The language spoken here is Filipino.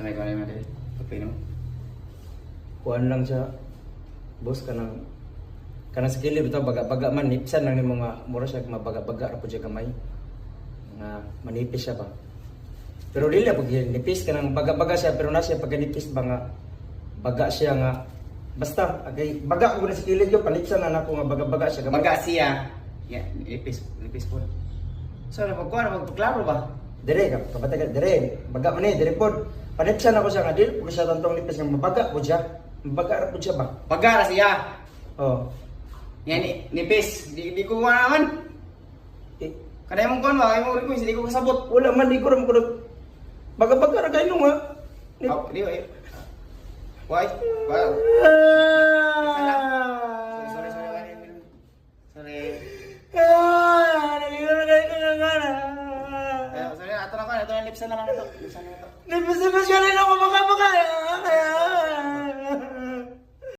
Sa may kanay natin. Pagpainom. Kuan lang siya. Boss kanang sa kilid bitaw baga-baga man nipsan lang ni mga mura siya mabaga-baga ra pud siya kamay. Nga manipis siya ba. Pero dili pag nipis kanang baga-baga siya pero na siya pagkanipis ba nga baga siya nga basta agay baga ko na sa kilid yo panipsan na nako nga baga-baga siya kamay. Baga siya. Yeah, ipis po. So, magpaklaro ba? Dire ka kapatagal dire baga man ni dire pod. Panipsan ako siya nga dili ko siya tantong nipis nga mabaga pud siya. Mabaga ra pud siya ba. Bagara siya. Oh. Yan, nipis. Di ko naman. Eh, Kada mong kon ba? Ay mo request, di ko kasabot. wala man di ko ram ko baga-baga ra kayo nga. Di ba? Why? Wow. Sorry. Sorry. Sorry, ato na ko. Ito na lipsan na lang ito. Lipsan na ito. Nipis-nipis ka rin ako, baka-baka.